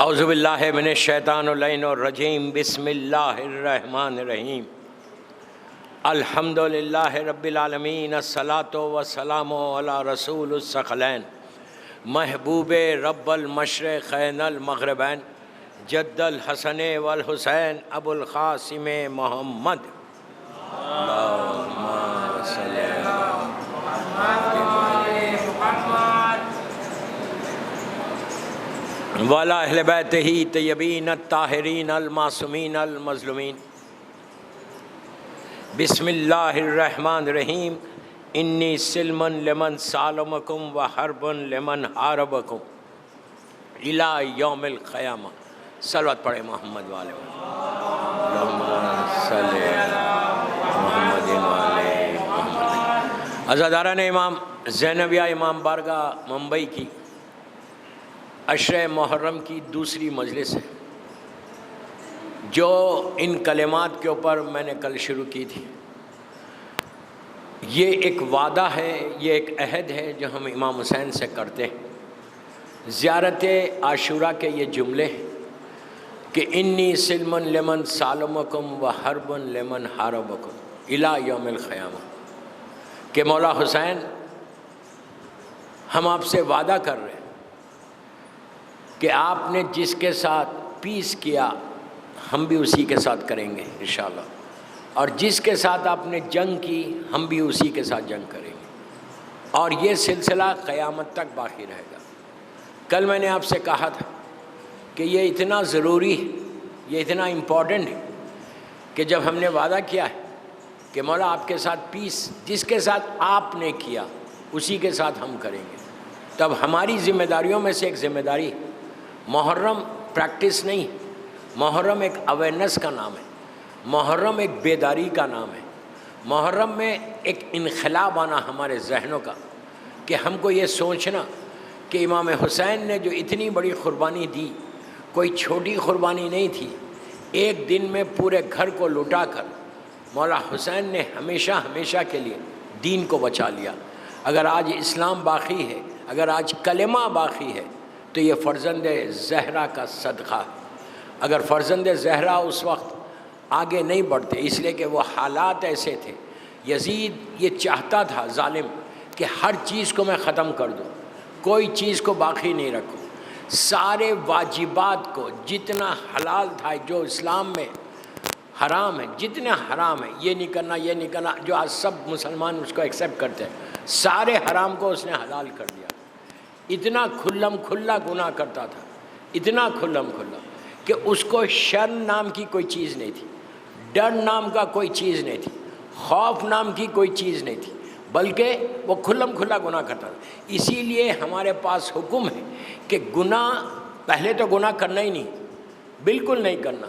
اعوذ باللہ من الشیطان اللعین الرجیم، بسم اللہ الرحمن الرحیم۔ الحمد للہ رب العالمین، الصلاۃ والسلام علی رسول الثقلین، محبوب رب المشرقین المغربین، جد الحسن والحسین ابو القاسم محمد۔ اللہم صلی وعلی اہل بیتہ طیبین الطاہرین المعصومین المظلومین۔ بسم اللہ الرحمن الرحیم۔ انی سلم لمن سالمکم وحرب لمن حاربکم الی یوم القیامہ۔ صلوات پڑھیں محمد والے اللہم صلی محمد والے محمد۔ عزاداران امام زینبیہ امام بارگاہ ممبئی کی عشرہ محرم کی دوسری مجلس ہے، جو ان کلمات کے اوپر میں نے کل شروع کی تھی۔ یہ ایک وعدہ ہے، یہ ایک عہد ہے جو ہم امام حسین سے کرتے ہیں۔ زیارت عاشورہ کے یہ جملے ہیں کہ انی سلم لمن سالمکم و حرب لمن حاربکم الی یوم القیامہ، کہ مولا حسین ہم آپ سے وعدہ کر رہے ہیں کہ آپ نے جس کے ساتھ پیس کیا ہم بھی اسی کے ساتھ کریں گے انشاءاللہ، اور جس کے ساتھ آپ نے جنگ کی ہم بھی اسی کے ساتھ جنگ کریں گے، اور یہ سلسلہ قیامت تک باقی رہے گا۔ کل میں نے آپ سے کہا تھا کہ یہ اتنا ضروری ہے، یہ اتنا امپورٹنٹ ہے کہ جب ہم نے وعدہ کیا ہے کہ مولا آپ کے ساتھ پیس جس کے ساتھ آپ نے کیا اسی کے ساتھ ہم کریں گے، تب ہماری ذمہ داریوں میں سے ایک ذمہ داری محرم پریکٹس نہیں، محرم ایک اویئرنیس کا نام ہے، محرم ایک بیداری کا نام ہے، محرم میں ایک انقلاب آنا ہمارے ذہنوں کا، کہ ہم کو یہ سوچنا کہ امام حسین نے جو اتنی بڑی قربانی دی کوئی چھوٹی قربانی نہیں تھی۔ ایک دن میں پورے گھر کو لٹا کر مولا حسین نے ہمیشہ ہمیشہ کے لیے دین کو بچا لیا۔ اگر آج اسلام باقی ہے، اگر آج کلمہ باقی ہے تو یہ فرزند زہرا کا صدقہ ہے۔ اگر فرزند زہرا اس وقت آگے نہیں بڑھتے، اس لیے کہ وہ حالات ایسے تھے، یزید یہ چاہتا تھا ظالم کہ ہر چیز کو میں ختم کر دوں، کوئی چیز کو باقی نہیں رکھوں، سارے واجبات کو جتنا حلال تھا جو اسلام میں حرام ہے، جتنا حرام ہے یہ نہیں کرنا یہ نہیں کرنا، جو آج سب مسلمان اس کو ایکسیپٹ کرتے ہیں، سارے حرام کو اس نے حلال کر دیا۔ اتنا کھلم کھلا گناہ کرتا تھا، اتنا کھلم کھلا کہ اس کو شرم نام کی کوئی چیز نہیں تھی، ڈر نام کا کوئی چیز نہیں تھی، خوف نام کی کوئی چیز نہیں تھی، بلکہ وہ کھلم کھلا گناہ کرتا تھا۔ اسی لیے ہمارے پاس حکم ہے کہ گناہ پہلے تو گناہ کرنا ہی نہیں، بالکل نہیں کرنا،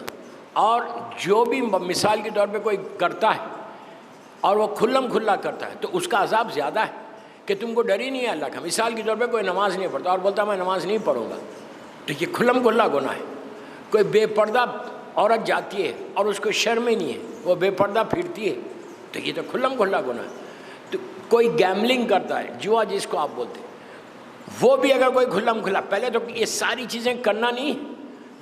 اور جو بھی مثال کے طور پہ کوئی کرتا ہے اور وہ کھلم کھلا کرتا ہے تو اس کا عذاب زیادہ ہے کہ تم کو ڈر ہی نہیں ہے اللہ کا۔ مثال کے طور پہ کوئی نماز نہیں پڑھتا اور بولتا میں نماز نہیں پڑھوں گا، تو یہ کھلم کھلا گناہ ہے۔ کوئی بے پردہ عورت جاتی ہے اور اس کو شرم ہی نہیں ہے، وہ بے پردہ پھرتی ہے، تو یہ تو کھلم کھلا گناہ ہے۔ تو کوئی گیملنگ کرتا ہے، جوا جس کو آپ بولتے ہیں، وہ بھی اگر کوئی کھلم کھلا، پہلے تو یہ ساری چیزیں کرنا نہیں،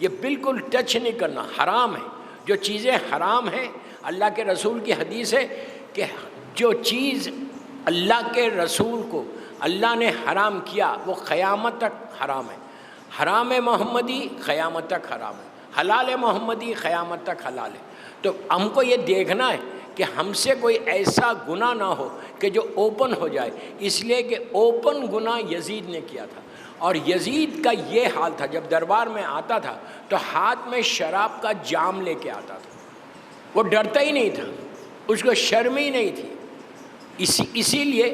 یہ بالکل ٹچ نہیں کرنا، حرام ہے۔ جو چیزیں حرام ہیں، اللہ کے رسول کی حدیث ہے کہ جو چیز اللہ کے رسول کو اللہ نے حرام کیا وہ قیامت تک حرام ہے، حرام محمدی قیامت تک حرام ہے، حلال محمدی قیامت تک حلال ہے۔ تو ہم کو یہ دیکھنا ہے کہ ہم سے کوئی ایسا گناہ نہ ہو کہ جو اوپن ہو جائے، اس لیے کہ اوپن گناہ یزید نے کیا تھا، اور یزید کا یہ حال تھا جب دربار میں آتا تھا تو ہاتھ میں شراب کا جام لے کے آتا تھا، وہ ڈرتا ہی نہیں تھا، اس کو شرم ہی نہیں تھی۔ اسی لیے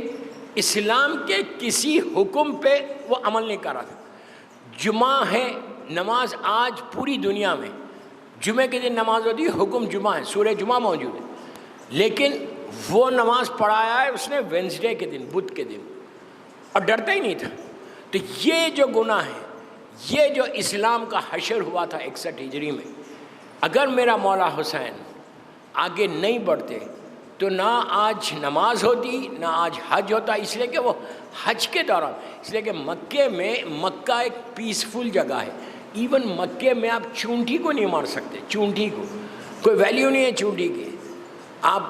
اسلام کے کسی حکم پہ وہ عمل نہیں کر رہا تھا۔ جمعہ ہے، نماز آج پوری دنیا میں جمعے کے دن نماز ہوتی ہے، حکم جمعہ ہے، سورہ جمعہ موجود ہے، لیکن وہ نماز پڑھایا ہے اس نے وینسڈے کے دن، بدھ کے دن، اور ڈرتا ہی نہیں تھا۔ تو یہ جو گناہ ہے، یہ جو اسلام کا حشر ہوا تھا 61 ہجری میں، اگر میرا مولا حسین آگے نہیں بڑھتے تو نہ آج نماز ہوتی نہ آج حج ہوتا، اس لیے کہ وہ حج کے دوران، اس لیے کہ مکے میں، مکہ ایک پیسفل جگہ ہے، ایون مکے میں آپ چونٹی کو نہیں مار سکتے، چونٹی کو کوئی ویلیو نہیں ہے چونٹی کی. آپ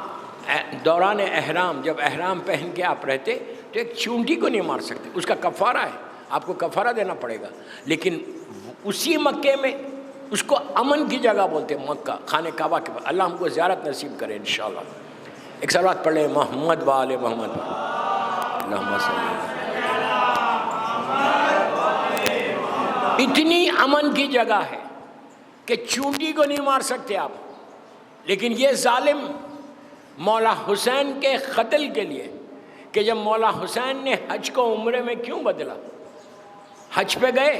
دوران احرام جب احرام پہن کے آپ رہتے تو ایک چونٹی کو نہیں مار سکتے، اس کا کفارہ ہے، آپ کو کفارہ دینا پڑے گا. لیکن اسی مکے میں اس کو امن کی جگہ بولتے ہیں، مکہ خانہ کعبہ کے پاس. اللہ ہم کو زیارت نصیب کرے انشاءاللہ. ایک صلوات پڑھ لیں محمد و آل محمد. اللہم صلی اللہ. اتنی امن کی جگہ ہے کہ چونٹی کو نہیں مار سکتے آپ. لیکن یہ ظالم مولا حسین کے قتل کے لیے، کہ جب مولا حسین نے حج کو عمرے میں کیوں بدلا، حج پہ گئے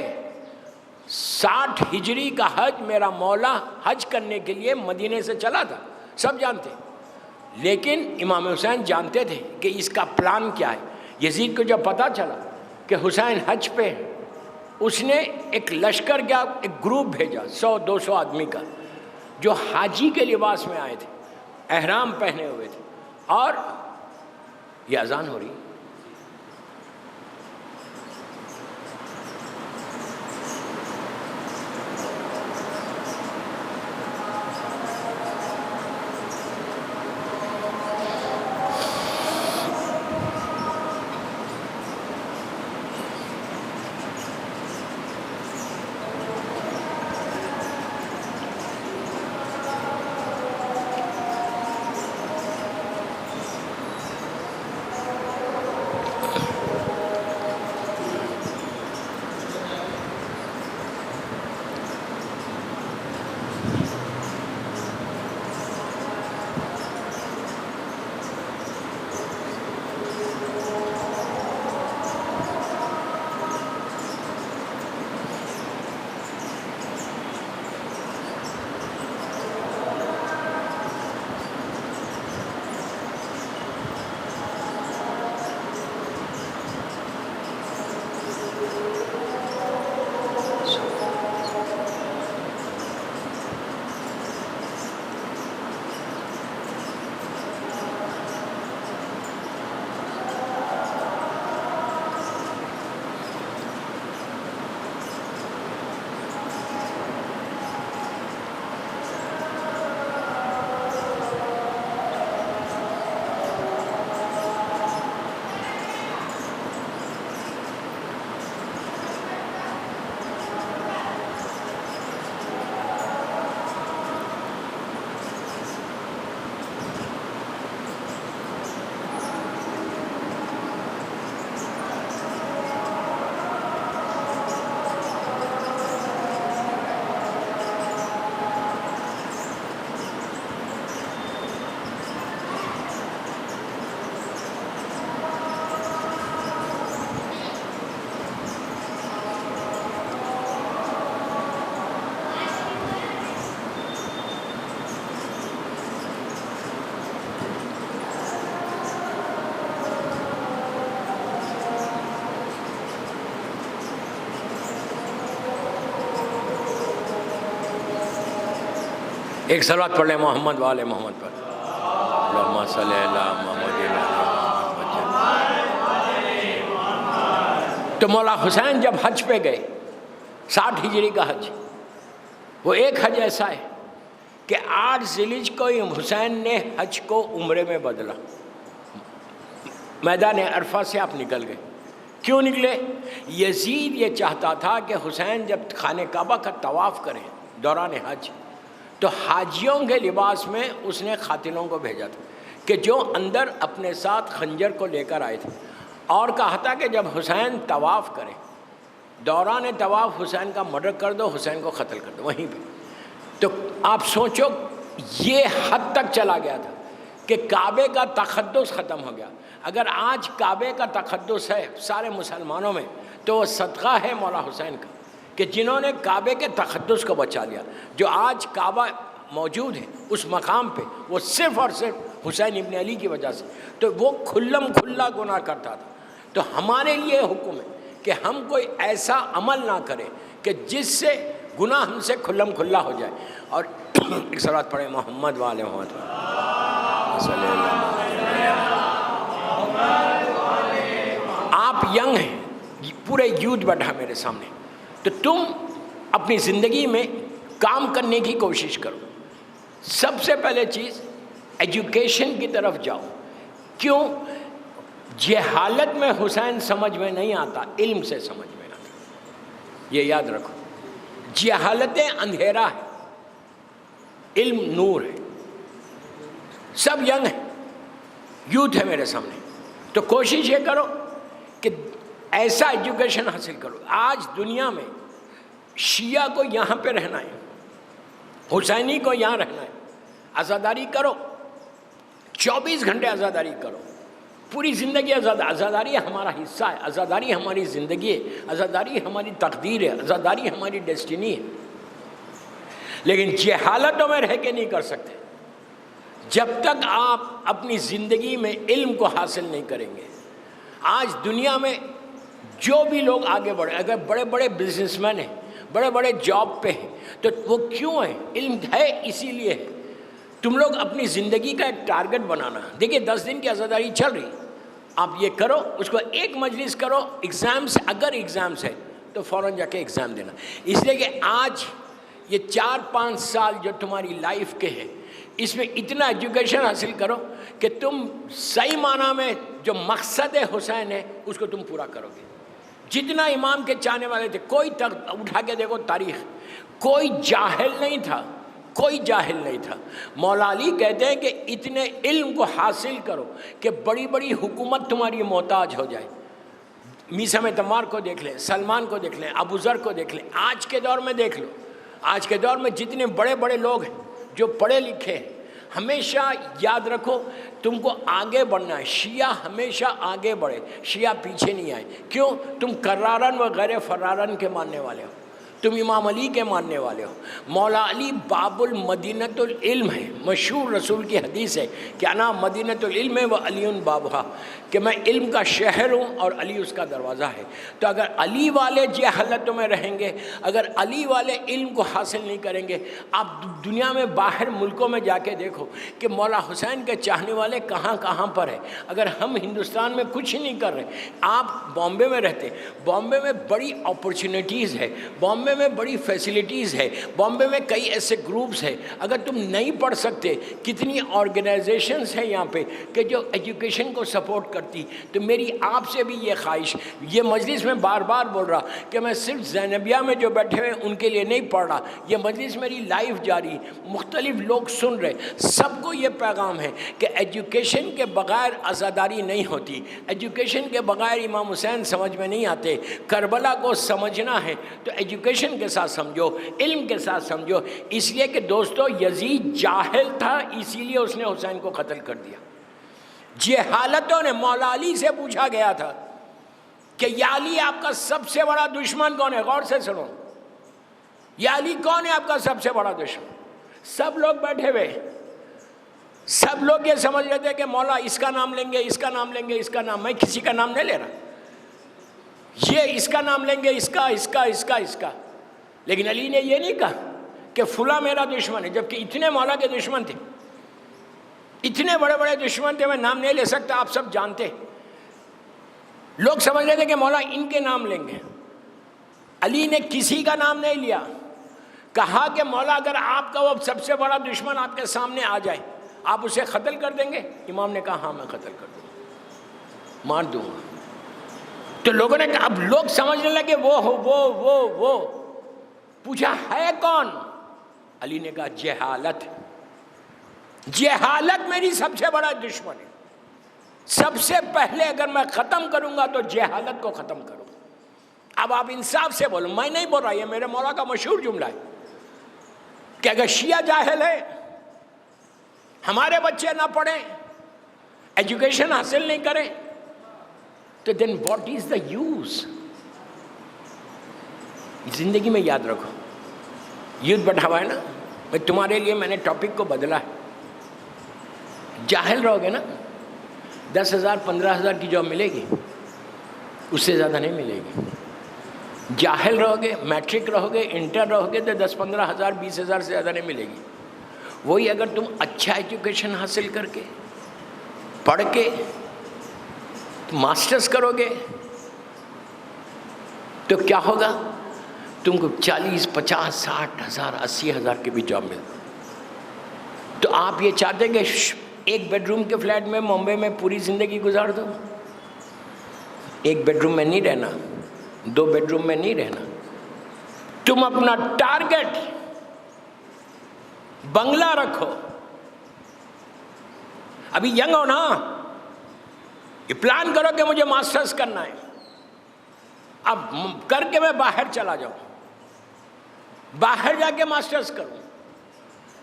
60 ہجری کا حج، میرا مولا حج کرنے کے لیے مدینے سے چلا تھا، سب جانتے. لیکن امام حسین جانتے تھے کہ اس کا پلان کیا ہے. یزید کو جب پتہ چلا کہ حسین حج پہ، اس نے ایک لشکر کا ایک گروپ بھیجا 100-200 آدمی کا، جو حاجی کے لباس میں آئے تھے، احرام پہنے ہوئے تھے. اور یہ اذان ہو رہی. ایک صلوات پڑھ لیں محمد والے محمد پر. اللہم صلی اللہ محمد. تو مولا حسین جب حج پہ گئے 60 ہجری کا حج، وہ ایک حج ایسا ہے کہ 8 ذیلحجہ کو حسین نے حج کو عمرے میں بدلا. میدان عرفہ سے آپ نکل گئے. کیوں نکلے؟ یزید یہ چاہتا تھا کہ حسین جب خانہ کعبہ کا طواف کریں دوران حج، تو حاجیوں کے لباس میں اس نے قاتلوں کو بھیجا تھا کہ جو اندر اپنے ساتھ خنجر کو لے کر آئے تھے، اور کہا تھا کہ جب حسین طواف کرے دوران طواف حسین کا مرڈر کر دو، حسین کو قتل کر دو وہیں پہ. تو آپ سوچو یہ حد تک چلا گیا تھا کہ کعبے کا تقدس ختم ہو گیا. اگر آج کعبے کا تقدس ہے سارے مسلمانوں میں تو وہ صدقہ ہے مولا حسین کا، کہ جنہوں نے کعبے کے تقدس کو بچا لیا. جو آج کعبہ موجود ہے اس مقام پہ وہ صرف اور صرف حسین ابن علی کی وجہ سے. تو وہ کھلم کھلا گناہ کرتا تھا. تو ہمارے لیے حکم ہے کہ ہم کوئی ایسا عمل نہ کریں کہ جس سے گناہ ہم سے کھلم کھلا ہو جائے. اور ایک صلوات پڑھیں محمد والے محمد صلی اللہ علیہ وسلم. آپ ینگ ہیں، پورے یوتھ بیٹھا میرے سامنے، تو تم اپنی زندگی میں کام کرنے کی کوشش کرو. سب سے پہلے چیز ایجوکیشن کی طرف جاؤ. کیوں؟ جہالت میں حسین سمجھ میں نہیں آتا، علم سے سمجھ میں آتا. یہ یاد رکھو، جہالت اندھیرا ہے، علم نور ہے. سب ینگ ہیں، یوتھ ہے میرے سامنے، تو کوشش یہ کرو کہ ایسا ایجوکیشن حاصل کرو. آج دنیا میں شیعہ کو یہاں پہ رہنا ہے، حسینی کو یہاں رہنا ہے. عزاداری کرو، 24 گھنٹے عزاداری کرو، پوری زندگی عزاداری ہمارا حصہ ہے، عزاداری ہماری زندگی ہے، عزاداری ہماری تقدیر ہے، عزاداری ہماری ڈیسٹینی ہے. لیکن جہالتوں میں رہ کے نہیں کر سکتے جب تک آپ اپنی زندگی میں علم کو حاصل نہیں کریں گے. آج دنیا میں جو بھی لوگ آگے بڑھے، اگر بڑے بڑے بزنس مین ہیں، بڑے بڑے جاب پہ ہیں، تو وہ کیوں ہیں؟ علم ہے، اسی لیے ہے. تم لوگ اپنی زندگی کا ایک ٹارگٹ بنانا. دیکھیے 10 دن کی عزاداری چل رہی، آپ یہ کرو، اس کو ایک مجلس کرو. ایگزامس، اگر ایگزامس ہے تو فوراً جا کے ایگزام دینا. اس لیے کہ آج یہ 4-5 سال جو تمہاری لائف کے ہیں، اس میں اتنا ایجوکیشن حاصل کرو کہ تم صحیح معنی میں جو مقصد حسین ہے اس کو تم پورا کرو گے. جتنا امام کے چاہنے والے تھے، کوئی اٹھا کے دیکھو تاریخ، کوئی جاہل نہیں تھا، کوئی جاہل نہیں تھا. مولا علی کہتے ہیں کہ اتنے علم کو حاصل کرو کہ بڑی بڑی حکومت تمہاری محتاج ہو جائے. میثم تمار کو دیکھ لیں، سلمان کو دیکھ لیں، ابو ذر کو دیکھ لیں. آج کے دور میں دیکھ لو، آج کے دور میں جتنے بڑے بڑے لوگ ہیں جو پڑھے لکھے ہیں، ہمیشہ یاد رکھو تم کو آگے بڑھنا ہے. شیعہ ہمیشہ آگے بڑھے، شیعہ پیچھے نہیں آئے. کیوں؟ تم کرارن و غیر فرارن کے ماننے والے ہو، تم امام علی کے ماننے والے ہو. مولا علی باب المدینۃ العلم ہے. مشہور رسول کی حدیث ہے کہ انا مدینۃ العلم و علی بابھا، کہ میں علم کا شہر ہوں اور علی اس کا دروازہ ہے. تو اگر علی والے جہالتوں میں رہیں گے، اگر علی والے علم کو حاصل نہیں کریں گے، آپ دنیا میں باہر ملکوں میں جا کے دیکھو کہ مولا حسین کے چاہنے والے کہاں کہاں پر ہیں. اگر ہم ہندوستان میں کچھ نہیں کر رہے، آپ بامبے میں رہتے، بامبے میں بڑی اپرچونیٹیز ہے، بامبے میں بڑی فیسلٹیز ہے، بامبے میں کئی ایسے گروپس ہیں. اگر تم نہیں پڑھ سکتے، کتنی آرگنائزیشنز ہیں یہاں پہ کہ جو ایجوکیشن کو سپورٹ کرتی. تو میری آپ سے بھی یہ خواہش، یہ مجلس میں بار بار بول رہا کہ میں صرف زینبیہ میں جو بیٹھے ہوئے ان کے لیے نہیں پڑھ رہا، یہ مجلس میری لائف جاری، مختلف لوگ سن رہے، سب کو یہ پیغام ہے کہ ایجوکیشن کے بغیر عزاداری نہیں ہوتی، ایجوکیشن کے بغیر امام حسین سمجھ میں نہیں آتے. کربلا کو سمجھنا ہے تو ایجوکیشن کے ساتھ سمجھو، علم کے ساتھ سمجھو. اس لیے کہ دوستو یزید جاہل تھا، اسی لیے اس نے حسین کو قتل کر دیا. جہالتوں نے، مولا علی سے پوچھا گیا تھا کہ یا علی آپ کا سب سے بڑا دشمن کون ہے؟ غور سے سنو، یا علی کون ہے آپ کا سب سے بڑا دشمن؟ سب لوگ بیٹھے ہوئے، سب لوگ یہ سمجھ رہے تھے کہ مولا اس کا نام لیں گے، اس کا نام لیں گے، اس کا نام. میں کسی کا نام نہیں لے رہا، یہ اس کا نام لیں گے، اس کا اس کا اس کا اس کا. لیکن علی نے یہ نہیں کہا کہ فلاں میرا دشمن ہے، جبکہ اتنے مولا کے دشمن تھے، اتنے بڑے بڑے دشمن تھے. میں نام نہیں لے سکتا، آپ سب جانتے. لوگ سمجھ رہے تھے کہ مولا ان کے نام لیں گے. علی نے کسی کا نام نہیں لیا، کہا کہ مولا اگر آپ کا وہ سب سے بڑا دشمن آپ کے سامنے آ جائے، آپ اسے قتل کر دیں گے؟ امام نے کہا ہاں میں قتل کر دوں گا، مار دوں گا. تو لوگوں نے کہا، اب لوگ سمجھنے لگے وہ پوچھا ہے کون؟ علی نے کہا جہالت. جہالت میری سب سے بڑا دشمن ہے. سب سے پہلے اگر میں ختم کروں گا تو جہالت کو ختم کروں. اب آپ انصاف سے بولو، میں نہیں بول رہا، یہ میرے مولا کا مشہور جملہ ہے کہ اگر شیعہ جاہل ہے، ہمارے بچے نہ پڑھیں، ایجوکیشن حاصل نہیں کریں، تو دین واٹ از دا یوز؟ زندگی میں یاد رکھو، یوتھ بیٹھا ہوا ہے نا، میں تمہارے لیے میں نے ٹاپک کو بدلا ہے. جاہل رہو گے نا، 10,000 15,000 کی جاب ملے گی، اس سے زیادہ نہیں ملے گی. جاہل رہو گے، میٹرک رہو گے، انٹر رہو گے، تو 10-15,000 20,000 سے زیادہ نہیں ملے گی. وہی اگر تم اچھا ایجوکیشن حاصل کر کے، پڑھ کے ماسٹرز کرو گے تو کیا ہوگا؟ تم کو 40 50 60 ہزار 80 ہزار کے بھی جاب ملتا، تو آپ یہ چاہتے ہیں کہ ایک بیڈ روم کے فلیٹ میں ممبئی میں پوری زندگی گزار دو؟ ایک بیڈ روم میں نہیں رہنا، 2 بیڈ روم میں نہیں رہنا، تم اپنا ٹارگٹ بنگلہ رکھو۔ ابھی ینگ ہو نا، یہ پلان کرو کہ مجھے ماسٹرز کرنا ہے، اب کر کے میں باہر چلا جاؤں، باہر جا کے ماسٹرز کروں،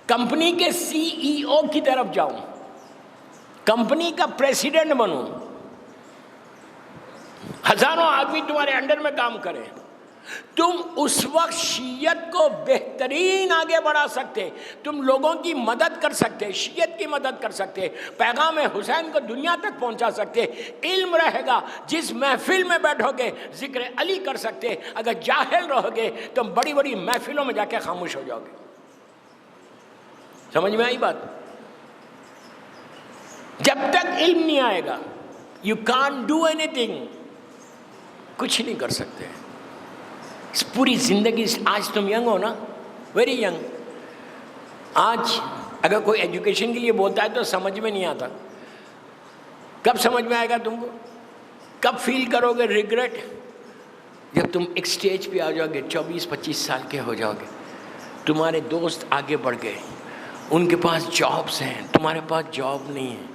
کمپنی کے CEO کی طرف جاؤں، کمپنی کا پریسیڈنٹ بنوں، ہزاروں آدمی تمہارے انڈر میں کام کریں، تم اس وقت شیعت کو بہترین آگے بڑھا سکتے، تم لوگوں کی مدد کر سکتے، شیعت کی مدد کر سکتے، پیغام حسین کو دنیا تک پہنچا سکتے۔ علم رہے گا، جس محفل میں بیٹھو گے ذکر علی کر سکتے، اگر جاہل رہو گے تو بڑی بڑی محفلوں میں جا کے خاموش ہو جاؤ گے۔ سمجھ میں آئی بات؟ جب تک علم نہیں آئے گا یو کانٹ ڈو اینی تھنگ، کچھ نہیں کر سکتے پوری زندگی۔ آج تم ینگ ہو نا، ویری ینگ، آج اگر کوئی ایجوکیشن کے لیے بولتا ہے تو سمجھ میں نہیں آتا، کب سمجھ میں آئے گا تم کو؟ کب فیل کرو گے ریگریٹ؟ جب تم ایک سٹیج پہ آ جاؤ گے، 24-25 سال کے ہو جاؤ گے، تمہارے دوست آگے بڑھ گئے، ان کے پاس جابس ہیں، تمہارے پاس جاب نہیں ہے،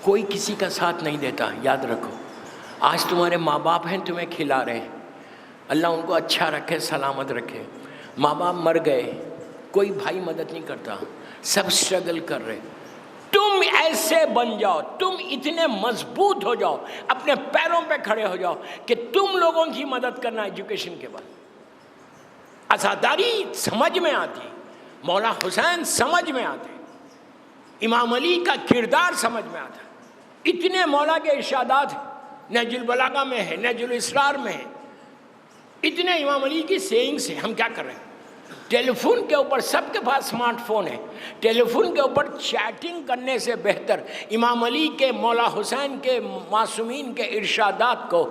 کوئی کسی کا ساتھ نہیں دیتا۔ یاد رکھو، آج تمہارے ماں باپ ہیں تمہیں کھلا رہے ہیں، اللہ ان کو اچھا رکھے، سلامت رکھے۔ ماں باپ مر گئے، کوئی بھائی مدد نہیں کرتا، سب اسٹرگل کر رہے۔ تم ایسے بن جاؤ، تم اتنے مضبوط ہو جاؤ، اپنے پیروں پہ کھڑے ہو جاؤ کہ تم لوگوں کی مدد کرنا ایجوکیشن کے بعد۔ عزاداری سمجھ میں آتی، مولا حسین سمجھ میں آتے، امام علی کا کردار سمجھ میں آتا، اتنے مولا کے ارشادات نہج البلاغہ میں ہے، نہج الاسرار میں ہے، اتنے امام علی کی سیئنگز ہیں۔ ہم کیا کر رہے ہیں؟ ٹیلی فون کے اوپر، سب کے پاس اسمارٹ فون ہے، ٹیلی فون کے اوپر چیٹنگ کرنے سے بہتر امام علی کے، مولا حسین کے، معصومین کے ارشادات کو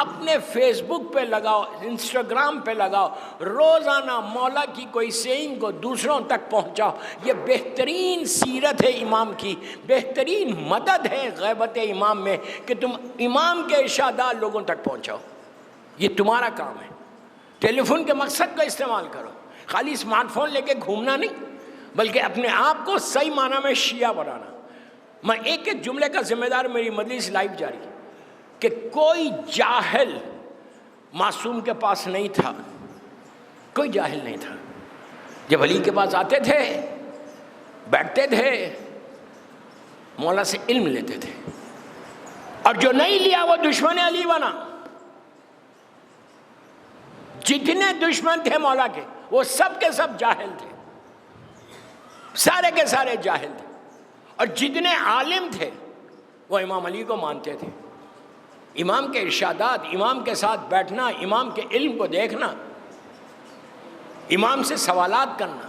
اپنے فیس بک پہ لگاؤ، انسٹاگرام پہ لگاؤ، روزانہ مولا کی کوئی سیئنگ کو دوسروں تک پہنچاؤ۔ یہ بہترین سیرت ہے امام کی، بہترین مدد ہے غیبت امام میں کہ تم امام کے ارشادات لوگوں تک پہنچاؤ۔ یہ تمہارا کام ہے۔ ٹیلی فون کے مقصد کا استعمال کرو، خالی اسمارٹ فون لے کے گھومنا نہیں، بلکہ اپنے آپ کو صحیح معنی میں شیعہ بنانا۔ میں ایک ایک جملے کا ذمہ دار، میری مجلس لائیو جاری کہ کوئی جاہل معصوم کے پاس نہیں تھا، کوئی جاہل نہیں تھا۔ جب علی کے پاس آتے تھے، بیٹھتے تھے، مولا سے علم لیتے تھے، اور جو نہیں لیا وہ دشمن علی بنا۔ جتنے دشمن تھے مولا کے، وہ سب کے سب جاہل تھے، سارے کے سارے جاہل تھے، اور جتنے عالم تھے وہ امام علی کو مانتے تھے۔ امام کے ارشادات، امام کے ساتھ بیٹھنا، امام کے علم کو دیکھنا، امام سے سوالات کرنا،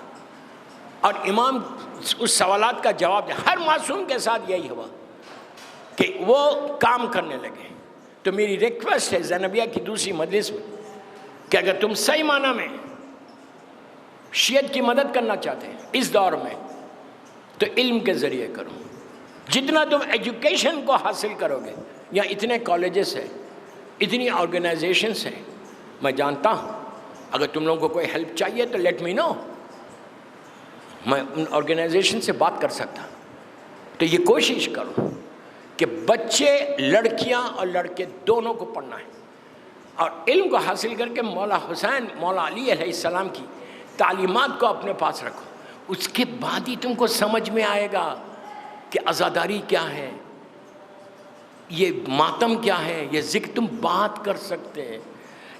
اور امام اس سوالات کا جواب دے۔ ہر معصوم کے ساتھ یہی ہوا کہ وہ کام کرنے لگے۔ تو میری ریکویسٹ ہے زینبیہ کی دوسری مجلس میں کہ اگر تم صحیح معنی میں شیعت کی مدد کرنا چاہتے ہیں اس دور میں، تو علم کے ذریعے کرو۔ جتنا تم ایجوکیشن کو حاصل کرو گے، یا اتنے کالجز ہیں، اتنی آرگنائزیشنز ہیں، میں جانتا ہوں اگر تم لوگوں کو کوئی ہیلپ چاہیے تو لیٹ می نو، میں ان آرگنائزیشن سے بات کر سکتا ہوں۔ تو یہ کوشش کرو کہ بچے، لڑکیاں اور لڑکے دونوں کو پڑھنا ہے، اور علم کو حاصل کر کے مولا حسین، مولا علی علیہ السلام کی تعلیمات کو اپنے پاس رکھو۔ اس کے بعد ہی تم کو سمجھ میں آئے گا کہ عزاداری کیا ہے، یہ ماتم کیا ہے، یہ ذکر تم بات کر سکتے ہیں۔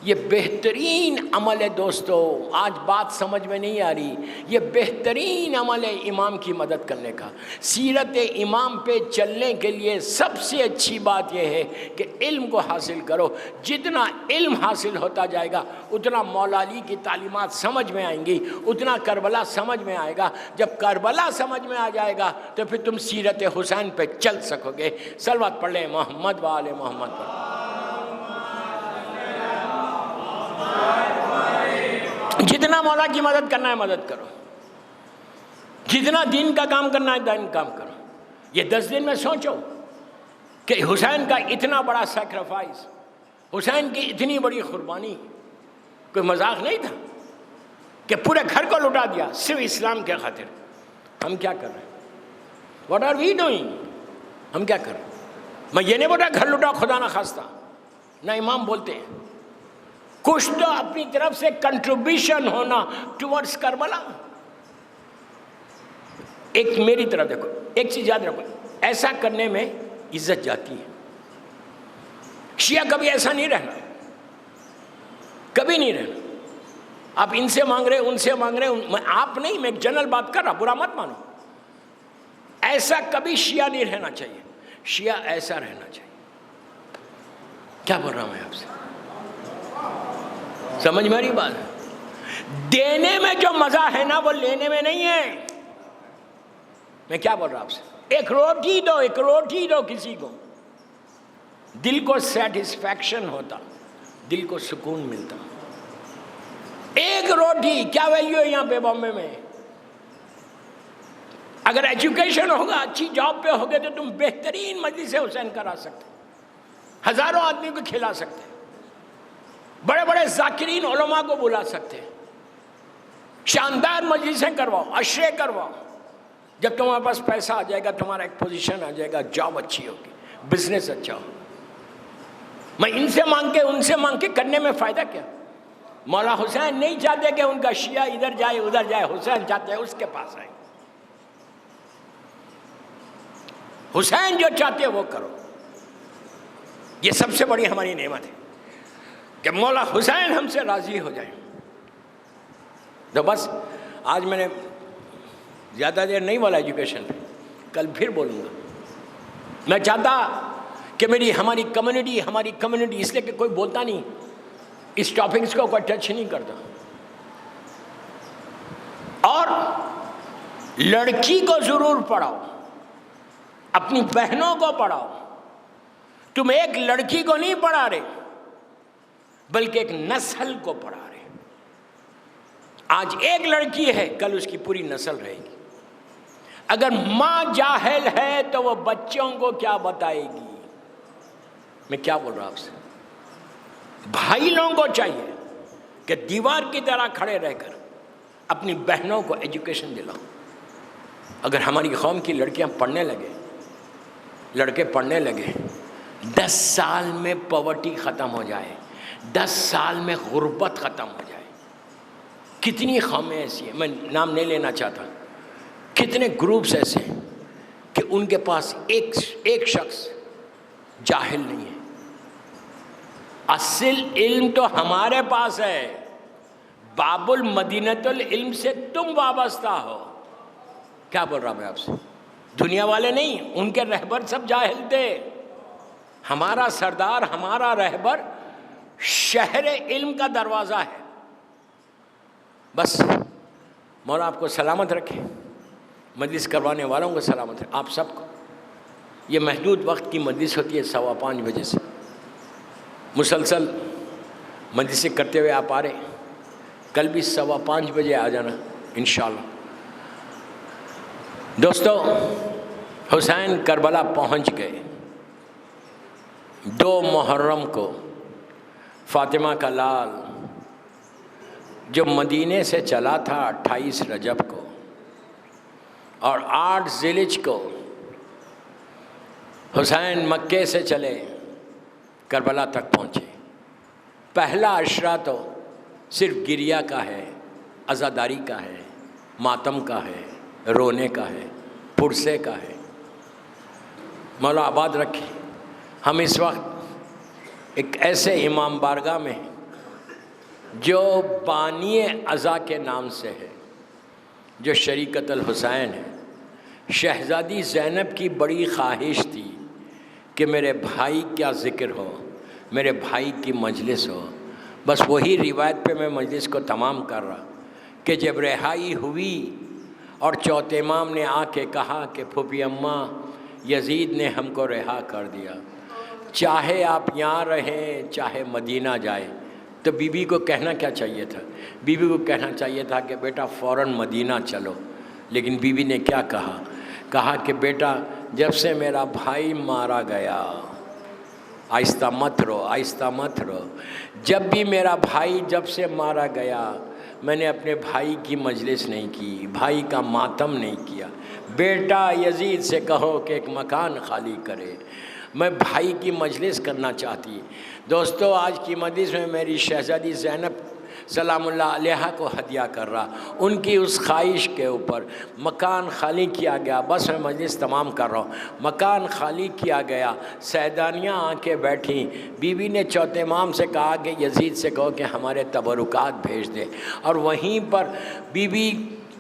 یہ بہترین عمل ہے دوستو، آج بات سمجھ میں نہیں آ رہی، یہ بہترین عمل ہے امام کی مدد کرنے کا۔ سیرت امام پہ چلنے کے لیے سب سے اچھی بات یہ ہے کہ علم کو حاصل کرو۔ جتنا علم حاصل ہوتا جائے گا اتنا مولا علی کی تعلیمات سمجھ میں آئیں گی، اتنا کربلا سمجھ میں آئے گا۔ جب کربلا سمجھ میں آ جائے گا تو پھر تم سیرت حسین پہ چل سکو گے۔ صلوات پڑھ لیں محمد و آل محمد پر۔ جتنا مولا کی مدد کرنا ہے مدد کرو، جتنا دین کا کام کرنا ہے دین کام کرو۔ یہ 10 دن میں سوچو کہ حسین کا اتنا بڑا سیکریفائس، حسین کی اتنی بڑی قربانی کوئی مذاق نہیں تھا کہ پورے گھر کو لٹا دیا صرف اسلام کے خاطر۔ ہم کیا کر رہے ہیں؟ What are we doing? ہم کیا کر رہے ہیں؟ میں یہ نہیں بول رہا گھر لٹا خدا نہ خواستہ، نہ امام بولتے ہیں، کچھ تو اپنی طرف سے کنٹریبیوشن ہونا ٹورڈز کربلا۔ ایک میری طرف دیکھو، ایک چیز یاد رکھو، ایسا کرنے میں عزت جاتی ہے۔ شیعہ کبھی ایسا نہیں رہنا، کبھی نہیں رہنا۔ آپ ان سے مانگ رہے ان سے مانگ رہے، میں آپ نہیں، میں ایک جنرل بات کر رہا، برا مت مانو۔ ایسا کبھی شیعہ نہیں رہنا چاہیے، شیعہ ایسا رہنا چاہیے۔ کیا بول رہا ہوں میں آپ سے؟ سمجھ میری بات؟ دینے میں جو مزہ ہے نا وہ لینے میں نہیں ہے۔ میں کیا بول رہا ہوں آپ سے؟ ایک روٹی دو، ایک روٹی دو کسی کو، دل کو سیٹسفیکشن ہوتا، دل کو سکون ملتا۔ ایک روٹی کیا ویلیو ہے یہاں پہ بامبے میں؟ اگر ایجوکیشن ہوگا، اچھی جاب پہ ہوگے تو تم بہترین مجلس حسین کرا سکتے، ہزاروں آدمی کو کھلا سکتے، بڑے بڑے ذاکرین علماء کو بلا سکتے، شاندار مجلسیں کرواؤ، عشرے کرواؤ۔ جب تمہارے پاس پیسہ آ جائے گا، تمہارا ایک پوزیشن آ جائے گا، جاب اچھی ہوگی، بزنس اچھا ہو۔ میں ان سے مانگ کے ان سے مانگ کے کرنے میں فائدہ کیا؟ مولا حسین نہیں چاہتے کہ ان کا شیعہ ادھر جائے ادھر جائے، حسین چاہتے ہیں اس کے پاس آئے۔ حسین جو چاہتے وہ کرو۔ یہ سب سے بڑی ہماری نعمت ہے کہ مولا حسین ہم سے راضی ہو جائیں۔ تو بس آج میں نے زیادہ دیر نہیں بولا ایجوکیشن پہ، کل پھر بولوں گا۔ میں چاہتا کہ ہماری کمیونٹی اس لیے کہ کوئی بولتا نہیں، اس ٹاپکس کو کوئی ٹچ نہیں کرتا۔ اور لڑکی کو ضرور پڑھاؤ، اپنی بہنوں کو پڑھاؤ۔ تم ایک لڑکی کو نہیں پڑھا رہے بلکہ ایک نسل کو پڑھا رہے۔ آج ایک لڑکی ہے، کل اس کی پوری نسل رہے گی۔ اگر ماں جاہل ہے تو وہ بچوں کو کیا بتائے گی؟ میں کیا بول رہا ہوں آپ سے؟ بھائی لوگوں کو چاہیے کہ دیوار کی طرح کھڑے رہ کر اپنی بہنوں کو ایجوکیشن دلاؤ۔ اگر ہماری قوم کی لڑکیاں پڑھنے لگے، لڑکے پڑھنے لگے، 10 سال میں پاورٹی ختم ہو جائے، 10 سال میں غربت ختم ہو جائے۔ کتنی قومیں ایسی ہیں، میں نام نہیں لینا چاہتا، کتنے گروپس ایسے ہیں کہ ان کے پاس ایک شخص جاہل نہیں ہے۔ اصل علم تو ہمارے پاس ہے، باب المدینۃ العلم سے تم وابستہ ہو۔ کیا بول رہا میں آپ سے؟ دنیا والے نہیں، ان کے رہبر سب جاہل تھے۔ ہمارا سردار، ہمارا رہبر شہر علم کا دروازہ ہے۔ بس مولا آپ کو سلامت رکھے، مجلس کروانے والوں کو سلامت رکھے، آپ سب کو۔ یہ محدود وقت کی مجلس ہوتی ہے، 5:15 بجے سے مسلسل مجلسیں کرتے ہوئے آپ آ رہے، کل بھی 5:15 بجے آ جانا انشاءاللہ۔ دوستو، حسین کربلا پہنچ گئے۔ 2 محرم کو فاطمہ کا لال جو مدینے سے چلا تھا 28 رجب کو، اور 8 ذی الحجہ کو حسین مکے سے چلے کربلا تک پہنچے۔ پہلا عشرہ تو صرف گریہ کا ہے، عزاداری کا ہے، ماتم کا ہے، رونے کا ہے، پرسے کا ہے۔ مولا آباد رکھے۔ ہم اس وقت ایک ایسے امام بارگاہ میں ہیں جو بانی عزا کے نام سے ہے، جو شریکت الحسین ہے۔ شہزادی زینب کی بڑی خواہش تھی کہ میرے بھائی کا ذکر ہو، میرے بھائی کی مجلس ہو۔ بس وہی روایت پہ میں مجلس کو تمام کر رہا کہ جب رہائی ہوئی اور چوتھے امام نے آ کے کہا کہ پھوپھی اماں، یزید نے ہم کو رہا کر دیا، چاہے آپ یہاں رہیں چاہے مدینہ جائے، تو بیوی کو کہنا کیا چاہیے تھا؟ بیوی کو کہنا چاہیے تھا کہ بیٹا فوراً مدینہ چلو، لیکن بیوی نے کیا کہا؟ کہا کہ بیٹا جب سے میرا بھائی مارا گیا، آہستہ مت رو، آہستہ مت رو، جب بھی میرا بھائی جب سے مارا گیا میں نے اپنے بھائی کی مجلس نہیں کی، بھائی کا ماتم نہیں کیا۔ بیٹا یزید سے کہو کہ ایک مکان خالی کرے، میں بھائی کی مجلس کرنا چاہتی۔ دوستو آج کی مجلس میں میری شہزادی زینب سلام اللہ علیہ کو ہدیہ کر رہا، ان کی اس خواہش کے اوپر مکان خالی کیا گیا۔ بس میں مجلس تمام کر رہا ہوں۔ مکان خالی کیا گیا، سیدانیاں آ کے بیٹھیں، بیوی نے چوتھے امام سے کہا کہ یزید سے کہو کہ ہمارے تبرکات بھیج دے، اور وہیں پر بیوی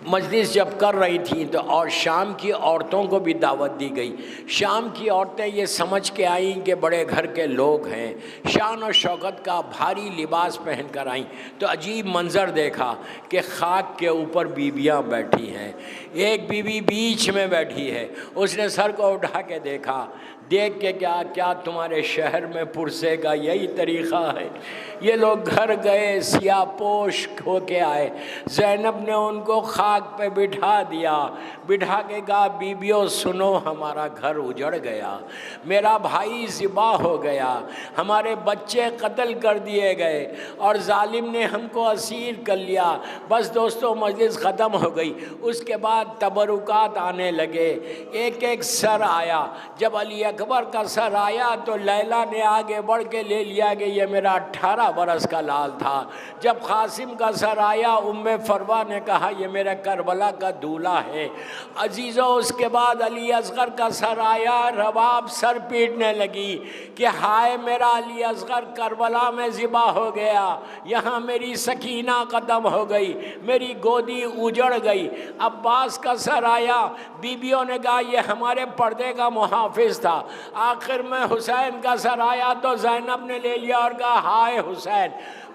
مجلس جب کر رہی تھیں تو اور شام کی عورتوں کو بھی دعوت دی گئی۔ شام کی عورتیں یہ سمجھ کے آئیں کہ بڑے گھر کے لوگ ہیں، شان و شوکت کا بھاری لباس پہن کر آئیں، تو عجیب منظر دیکھا کہ خاک کے اوپر بیویاں بیٹھی ہیں، ایک بیوی بیچ میں بیٹھی ہے، اس نے سر کو اٹھا کے دیکھا، دیکھ کے کیا تمہارے شہر میں پرسے کا یہی طریقہ ہے؟ یہ لوگ گھر گئے، سیاہ پوش ہو کے آئے، زینب نے ان کو خاک پہ بٹھا دیا، بٹھا کے کہا بیبیوں سنو، ہمارا گھر اجڑ گیا، میرا بھائی ذبح ہو گیا، ہمارے بچے قتل کر دیے گئے اور ظالم نے ہم کو اسیر کر لیا۔ بس دوستو مجلس ختم ہو گئی۔ اس کے بعد تبرکات آنے لگے، ایک ایک سر آیا۔ جب علی اکبر کا سر آیا تو لیلا نے آگے بڑھ کے لے لیا کہ یہ میرا 18 برس کا لال تھا۔ جب قاسم کا سر آیا ام فروا نے کہا یہ میرا کربلا کا دولہا ہے۔ عزیزو اس کے بعد علی اصغر کا سر آیا، رباب سر پیٹنے لگی کہ ہائے میرا علی اصغر کربلا میں ذبح ہو گیا، یہاں میری سکینہ ختم ہو گئی، میری گودی اجڑ گئی۔ عباس کا سر آیا، بیویوں نے کہا یہ ہمارے پردے کا محافظ تھا۔ آخر میں حسین کا سر آیا تو زینب نے لے لیا اور کہا ہائے حسین۔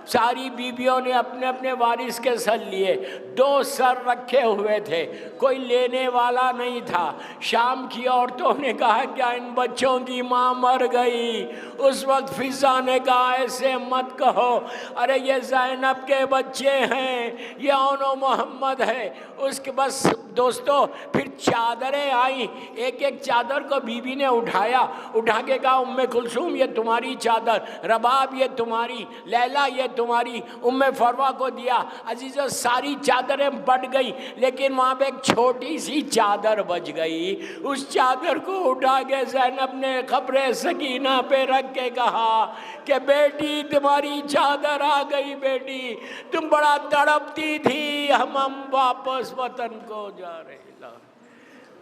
ساری بیویوں نے اپنے اپنے وارث کے سر لیے، 2 سر رکھے ہوئے تھے، کوئی لینے والا نہیں تھا۔ شام کی عورتوں نے کہا کیا ان بچوں کی ماں مر گئی؟ اس وقت فضا نے کہا ایسے مت کہو، ارے یہ زینب کے بچے ہیں، یہ اون و محمد ہے۔ اس کے بس دوستو پھر چادریں آئیں، ایک ایک چادر کو بیوی نے اٹھایا، اٹھا کے کہا ام کلثوم یہ تمہاری چادر، رباب یہ تمہاری، لیلا یہ تمہاری، ام فروا کو دیا۔ عزیزو ساری چادریں بٹ گئی، لیکن وہاں پہ ایک چھوٹی سی چادر بچ گئی۔ اس چادر کو اٹھا کے زینب نے قبر سکینہ پہ رکھ کے کہا کہ بیٹی تمہاری چادر آ گئی، بیٹی تم بڑا تڑپتی تھی، ہم واپس وطن کو جا رہے۔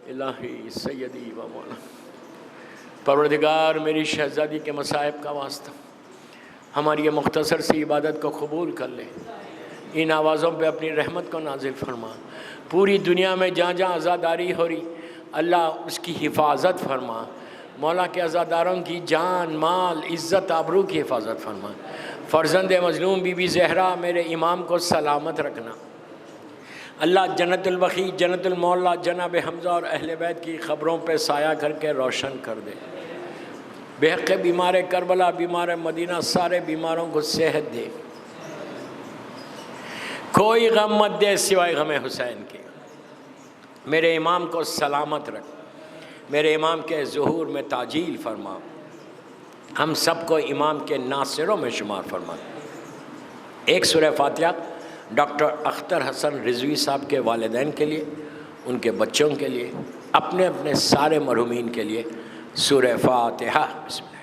الہی سیدی و مولا، پروردگار میری شہزادی کے مصائب کا واسطہ ہماری یہ مختصر سی عبادت کو قبول کر لے، ان آوازوں پہ اپنی رحمت کو نازل فرما، پوری دنیا میں جہاں جہاں عزاداری ہو رہی اللہ اس کی حفاظت فرما، مولا کے عزاداروں کی جان مال عزت آبرو کی حفاظت فرما، فرزند مظلوم بی بی زہرا میرے امام کو سلامت رکھنا، اللہ جنت البقیع جنت المولا جناب حمزہ اور اہل بیت کی خبروں پہ سایہ کر کے روشن کر دے، بے حق بیمار کربلا بیمار مدینہ سارے بیماروں کو صحت دے، کوئی غم مت دے سوائے غم حسین کے، میرے امام کو سلامت رکھ، میرے امام کے ظہور میں تعجیل فرما، ہم سب کو امام کے ناصروں میں شمار فرما۔ ایک سورہ فاتحہ ڈاکٹر اختر حسن رضوی صاحب کے والدین کے لیے، ان کے بچوں کے لیے، اپنے اپنے سارے مرحومین کے لیے، سورہ فاتحہ بسم اللہ۔